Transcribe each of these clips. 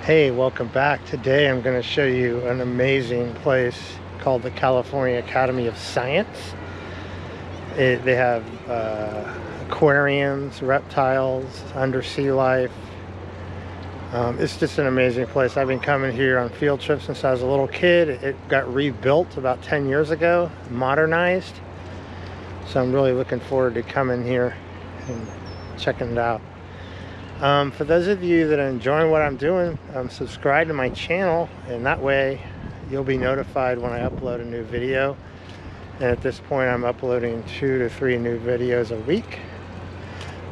Hey, welcome back. Today I'm going to show you an amazing place called the California Academy of Science. They have aquariums, reptiles, undersea life. It's just an amazing place. I've been coming here on field trips since I was a little kid. It got rebuilt about 10 years ago, modernized. So I'm really looking forward to coming here and checking it out. For those of you that are enjoying what I'm doing, subscribe to my channel, and that way you'll be notified when I upload a new video. And at this point I'm uploading 2 to 3 new videos a week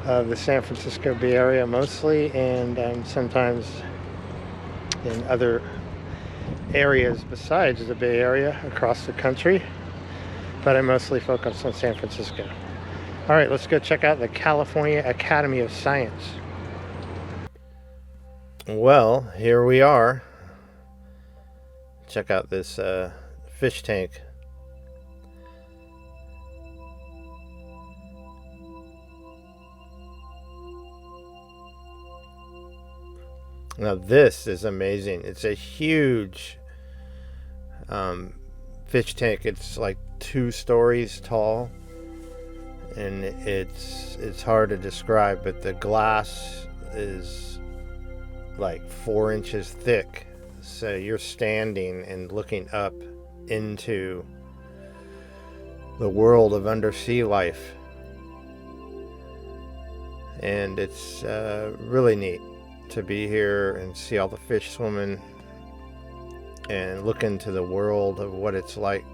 of the San Francisco Bay Area mostly, and sometimes in other areas besides the Bay Area across the country, but I mostly focus on San Francisco. Alright, let's go check out the California Academy of Science. Well, here we are. Check out this fish tank. Now this is amazing. It's a huge fish tank. It's like 2 stories tall, and it's hard to describe, but the glass is like 4 inches thick, so you're standing and looking up into the world of undersea life, and it's really neat to be here and see all the fish swimming and look into the world of what it's like.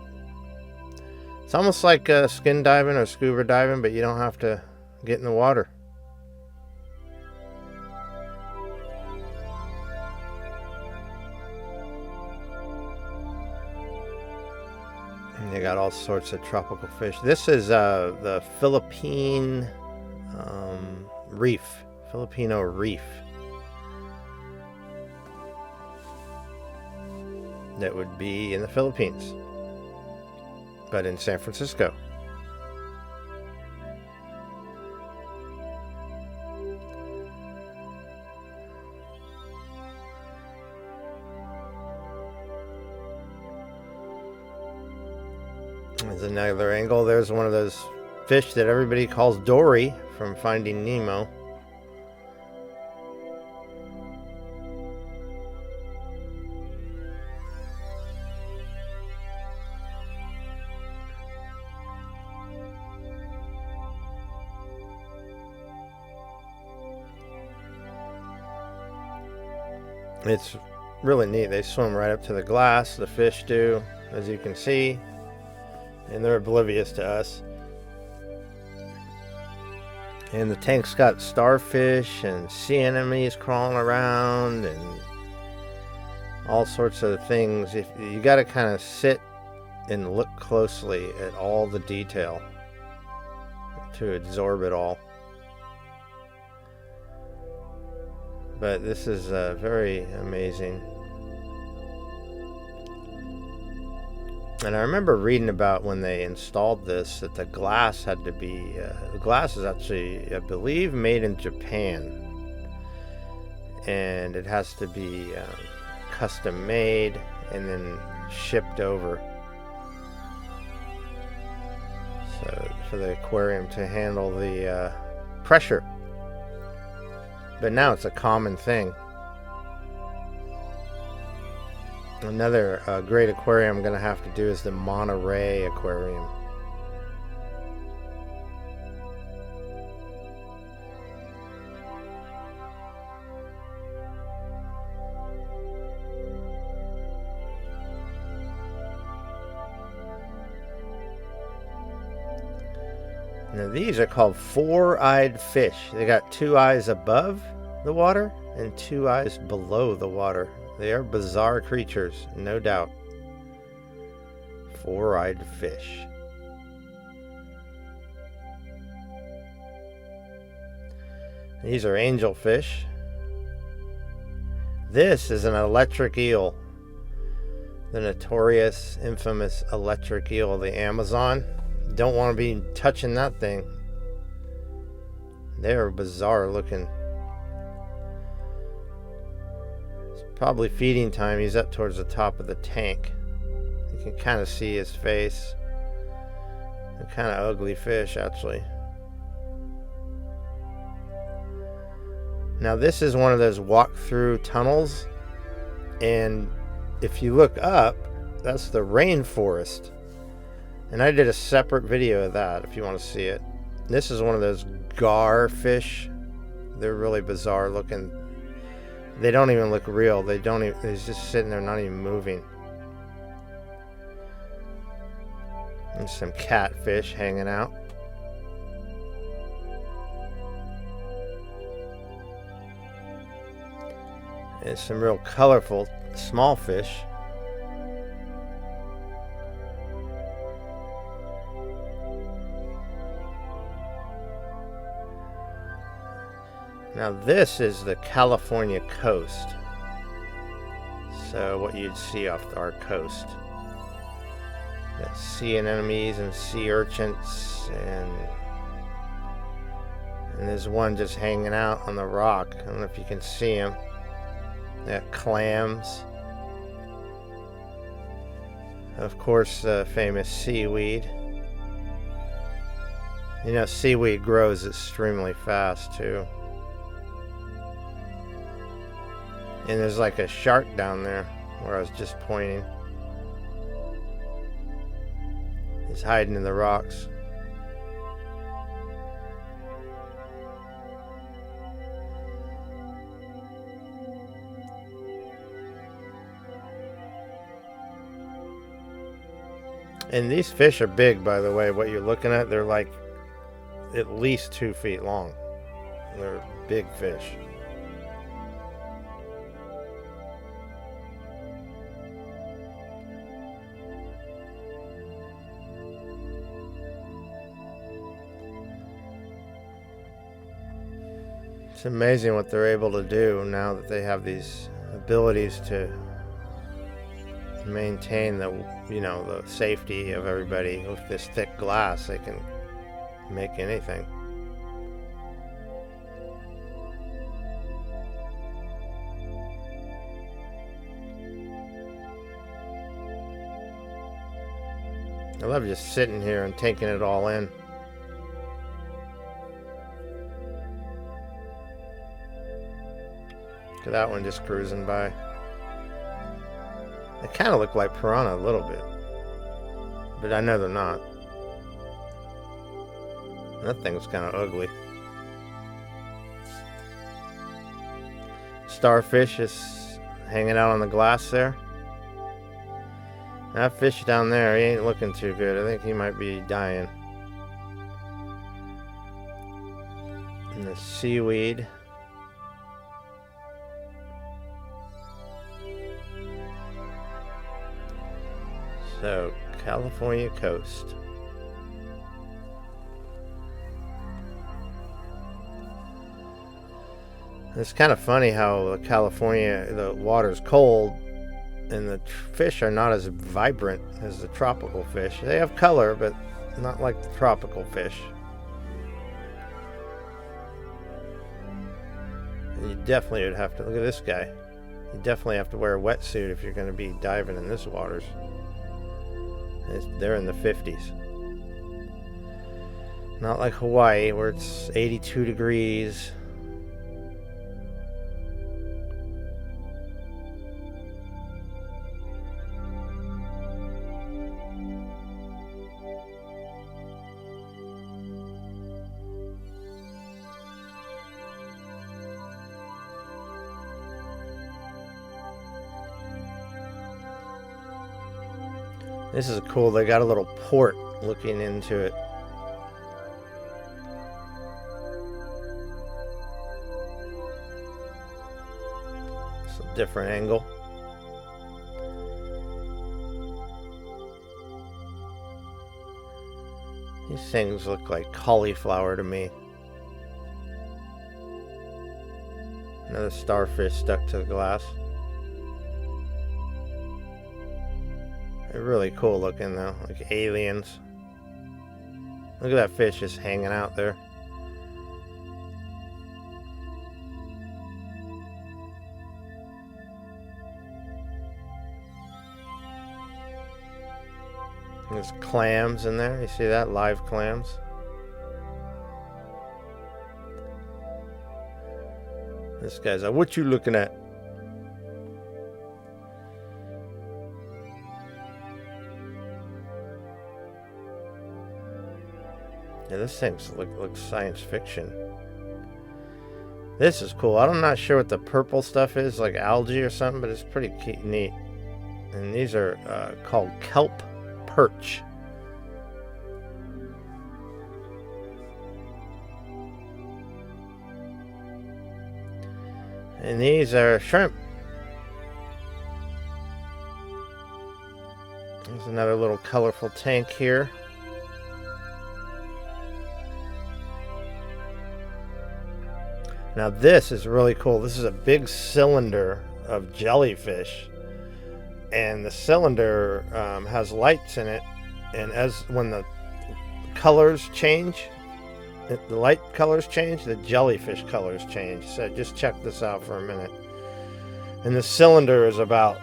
It's almost like skin diving or scuba diving, but you don't have to get in the water. They got all sorts of tropical fish. This is the Philippine reef, Filipino reef. That would be in the Philippines, but in San Francisco. There's another angle. There's one of those fish that everybody calls Dory from Finding Nemo. It's really neat. They swim right up to the glass, the fish do, as you can see, and they're oblivious to us. And the tank's got starfish and sea anemones crawling around and all sorts of things. If you got to kind of sit and look closely at all the detail to absorb it all. But this is very amazing. And I remember reading about when they installed this that the glass had to be, the glass is actually, I believe, made in Japan. And it has to be custom made and then shipped over. So for the aquarium to handle the pressure. But now it's a common thing. Another great aquarium I'm going to have to do is the Monterey Aquarium. Now these are called 4-eyed fish. They got 2 eyes above the water and 2 eyes below the water. They are bizarre creatures, no doubt. 4-eyed fish. These are angelfish. This is an electric eel. The notorious, infamous electric eel of the Amazon. Don't want to be touching that thing. They're bizarre looking. probably feeding time. He's up towards the top of the tank. You can kind of see his face. A kind of ugly fish, actually. Now this is one of those walk-through tunnels, and if you look up, that's the rainforest. And I did a separate video of that if you want to see it. This is one of those gar fish. They're really bizarre looking. They don't even look real. They're just sitting there not even moving. And some catfish hanging out. And some real colorful small fish. Now this is the California coast. So what you'd see off our coast. Got sea anemones and sea urchins, and there's one just hanging out on the rock. I don't know if you can see him. Got clams. Of course, famous seaweed. You know, seaweed grows extremely fast too. And there's like a shark down there where I was just pointing. He's hiding in the rocks. And these fish are big, by the way. What you're looking at, they're like at least 2 feet long. They're big fish. It's amazing what they're able to do now that they have these abilities to maintain the, you know, the safety of everybody. With this thick glass, they can make anything. I love just sitting here and taking it all in. Look at that one just cruising by. They kind of look like piranha a little bit, but I know they're not. That thing's kind of ugly. Starfish is hanging out on the glass there. That fish down there, he ain't looking too good. I think he might be dying. And the seaweed. So, California coast. It's kind of funny how California, the water's cold, and the fish are not as vibrant as the tropical fish. They have color, but not like the tropical fish. And you definitely would have to, look at this guy. You definitely have to wear a wetsuit if you're going to be diving in this waters. They're in the 50s. Not like Hawaii where it's 82 degrees. This is cool. They got a little port looking into it. It's a different angle. These things look like cauliflower to me. Another starfish stuck to the glass. They're really cool looking though, like aliens. Look at that fish just hanging out there. There's clams in there. You see that? Live clams. This guy's like, what you looking at? Yeah, this thing's looks science fiction. This is cool. I'm not sure what the purple stuff is, like algae or something, but it's pretty neat. And these are called kelp perch. And these are shrimp. There's another little colorful tank here. Now this is really cool. This is a big cylinder of jellyfish. And the cylinder has lights in it, and when the colors change, the light colors change, the jellyfish colors change. So just check this out for a minute. And the cylinder is about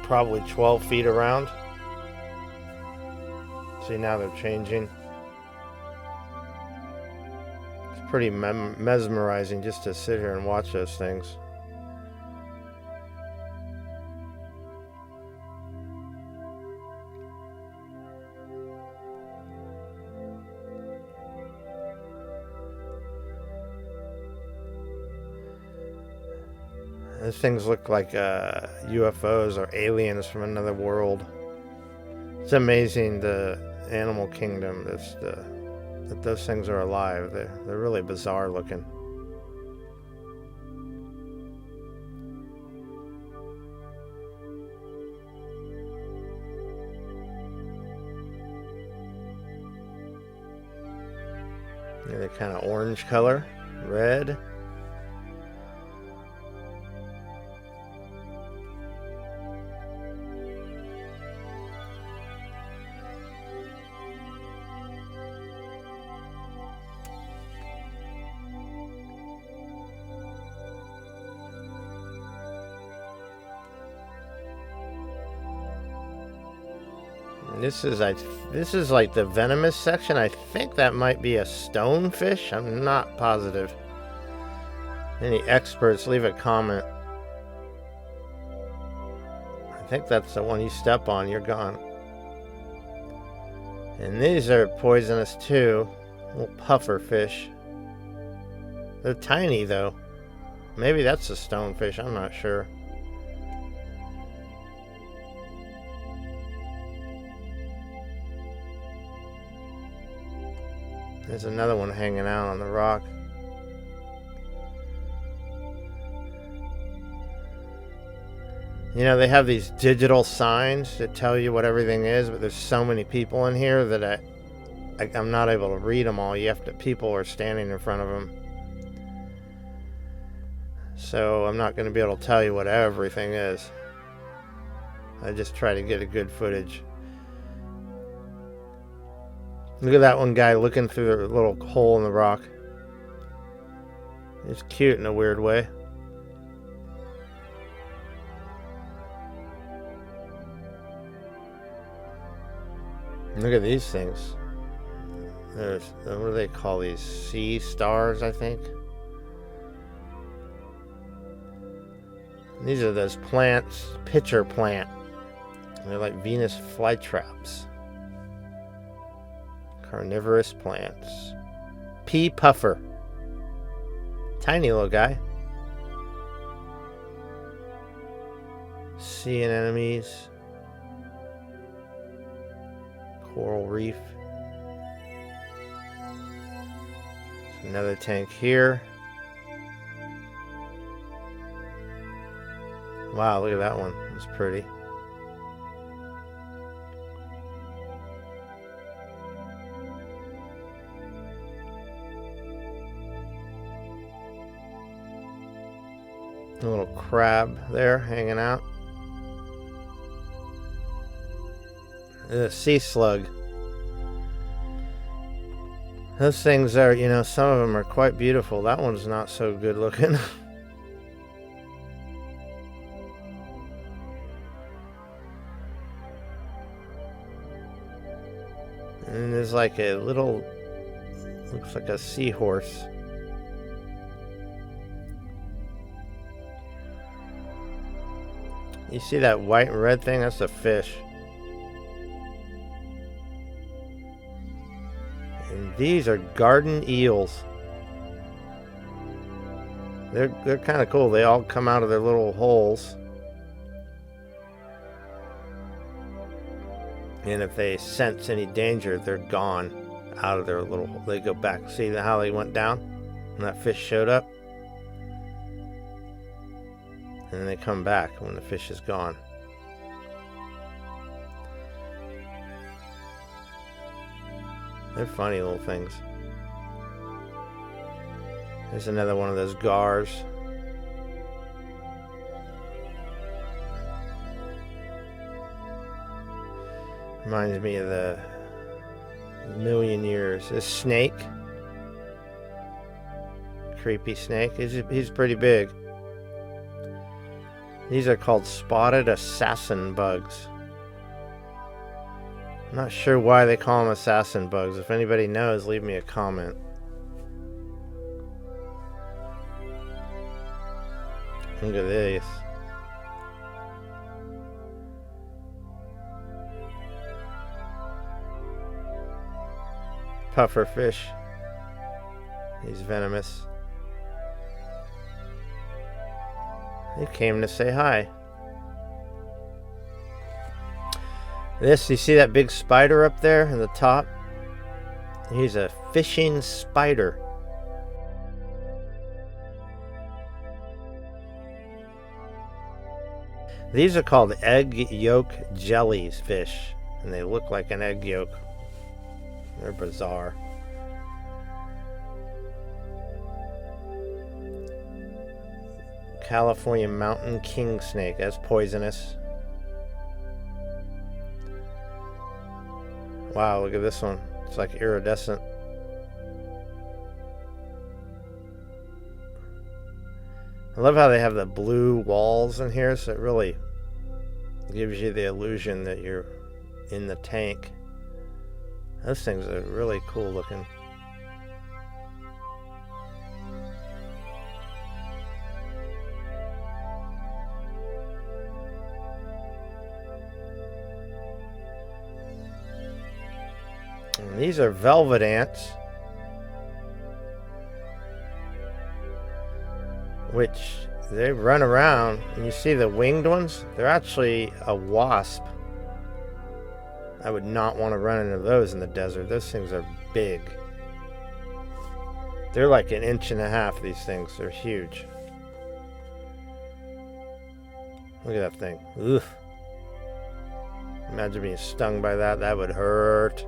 probably 12 feet around. See, now they're changing. It's pretty mesmerizing just to sit here and watch those things. These things look like UFOs or aliens from another world. It's amazing, the animal kingdom. That those things are alive. They're really bizarre looking. Yeah, they're kind of orange color, red. This is like the Venomous section. I think that might be a stonefish. I'm not positive. Any experts, leave a comment. I think that's the one you step on, you're gone. And these are poisonous too. Little puffer fish. They're tiny though. Maybe that's a stonefish, I'm not sure. There's another one hanging out on the rock. You know, they have these digital signs that tell you what everything is, but there's so many people in here that I'm not able to read them all. People are standing in front of them. So I'm not going to be able to tell you what everything is. I just try to get a good footage. Look at that one guy looking through the little hole in the rock. It's cute in a weird way. Look at these things. There's, what do they call these? Sea stars, I think. These are those plants, pitcher plant. They're like Venus flytraps. Carnivorous plants. Pea puffer. Tiny little guy. Sea anemones. Coral reef. Another tank here. Wow, look at that one. It's pretty. A little crab there hanging out. A sea slug. Those things are, you know, some of them are quite beautiful. That one's not so good looking. And there's like a little, looks like a seahorse. You see that white and red thing? That's a fish. And these are garden eels. They're kind of cool. They all come out of their little holes. And if they sense any danger, they're gone out of their little hole. They go back. See how they went down when that fish showed up? And then they come back when the fish is gone. They're funny little things. There's another one of those gars. Reminds me of the Million Years. This snake. Creepy snake. He's pretty big. These are called spotted assassin bugs. I'm not sure why they call them assassin bugs. If anybody knows, leave me a comment. Look at this. Puffer fish. He's venomous. He came to say hi. This, you see that big spider up there in the top? He's a fishing spider. These are called egg yolk jellyfish, and they look like an egg yolk. They're bizarre. California mountain king snake. That's poisonous. Wow, look at this one. It's like iridescent. I love how they have the blue walls in here, so it really gives you the illusion that you're in the tank. Those things are really cool looking. And these are velvet ants, which they run around, and you see the winged ones? They're actually a wasp. I would not want to run into those in the desert. Those things are big. They're like 1.5 inches, these things. They're huge. Look at that thing. Ugh. Imagine being stung by that. That would hurt.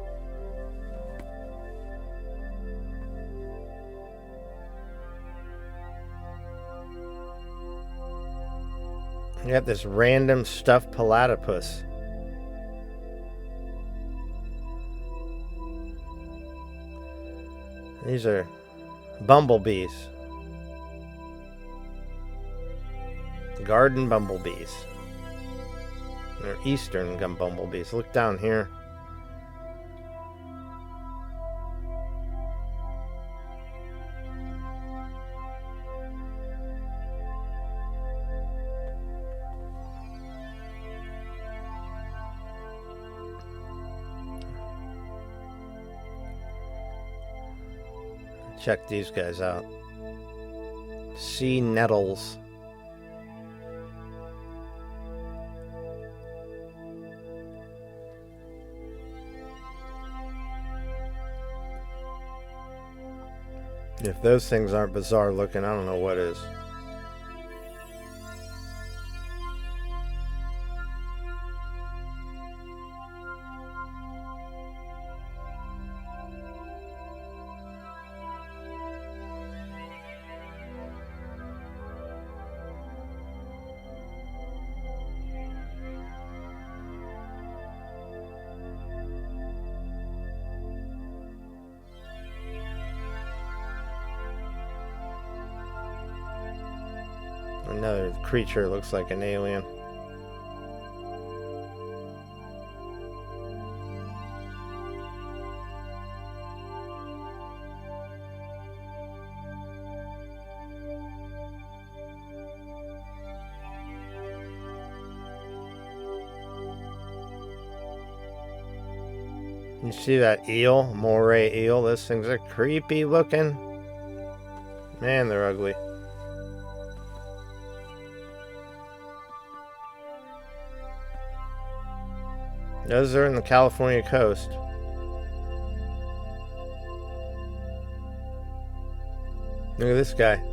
You got this random stuffed platypus. These are bumblebees. Garden bumblebees. They're eastern bumblebees. Look down here. Check these guys out. Sea nettles. If those things aren't bizarre looking, I don't know what is. Another creature looks like an alien. You see that eel, moray eel? Those things are creepy looking. Man, they're ugly. Those are in the California coast. Look at this guy.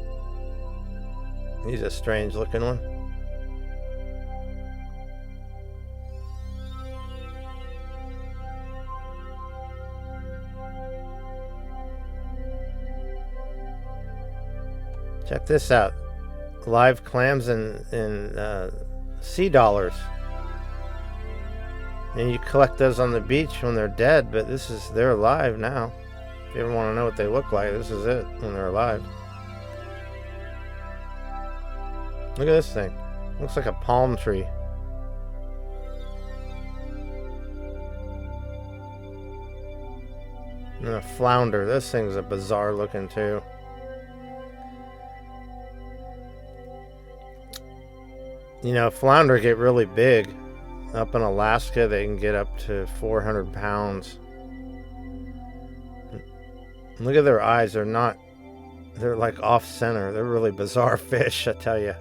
He's a strange looking one. Check this out. Live clams and sea dollars. And you collect those on the beach when they're dead, but they're alive now. If you ever want to know what they look like, this is it when they're alive. Look at this thing. Looks like a palm tree. And a flounder. This thing's a bizarre looking too. You know, flounder get really big. Up in Alaska, they can get up to 400 pounds. Look at their eyes. They're like off center. They're really bizarre fish, I tell you.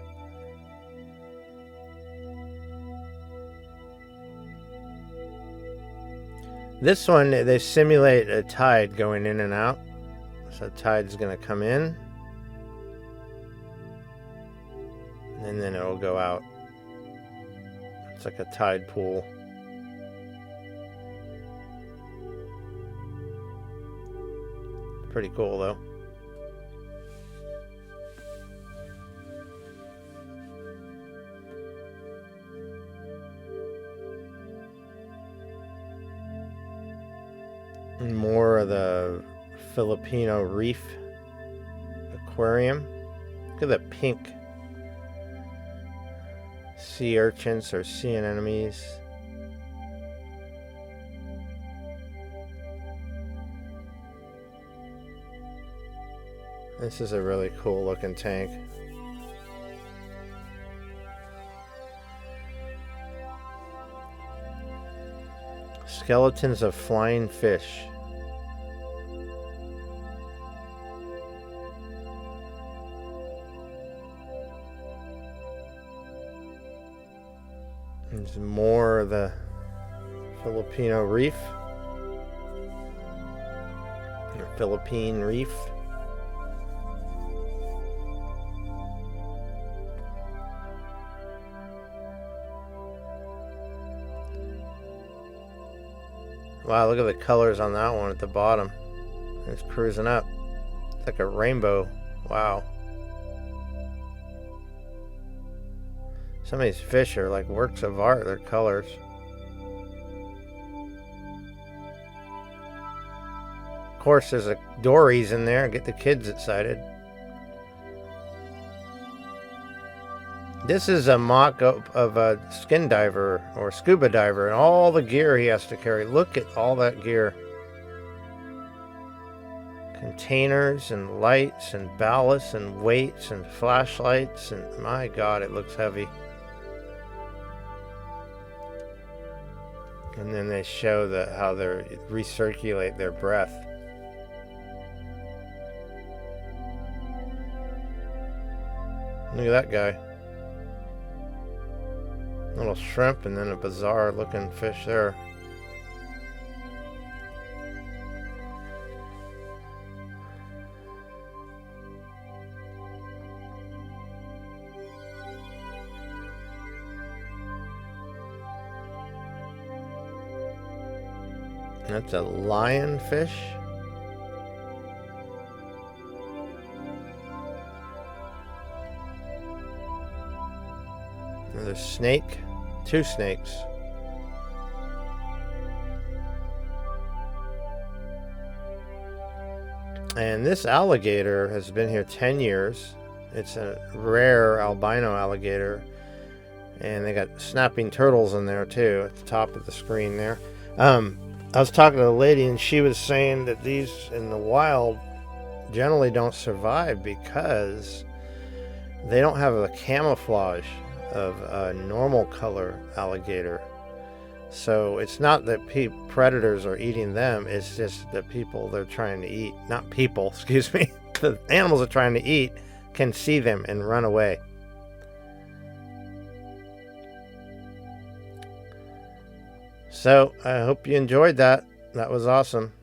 This one, they simulate a tide going in and out. So the tide's going to come in. And then it'll go out. It's like a tide pool. Pretty cool though. And more of the Filipino reef aquarium. Look at the pink sea urchins or sea anemones. This is a really cool looking tank. Skeletons of flying fish. There's more of the Filipino reef. Or Philippine reef. Wow, look at the colors on that one at the bottom. It's cruising up. It's like a rainbow. Wow. Some of these fish are like works of art, their colors. Of course, there's a dories in there, get the kids excited. This is a mock of a skin diver or scuba diver and all the gear he has to carry. Look at all that gear. Containers and lights and ballasts and weights and flashlights, and my God, it looks heavy. And then they show how they recirculate their breath. Look at that guy. Little shrimp and then a bizarre looking fish there. That's a lionfish. Another snake. Two snakes. And this alligator has been here 10 years. It's a rare albino alligator. And they got snapping turtles in there too at the top of the screen there. I was talking to a lady and she was saying that these in the wild generally don't survive because they don't have a camouflage of a normal color alligator. So it's not that predators are eating them, it's just the people they're trying to eat. Not people, excuse me. The animals they're trying to eat can see them and run away. So I hope you enjoyed that. That was awesome.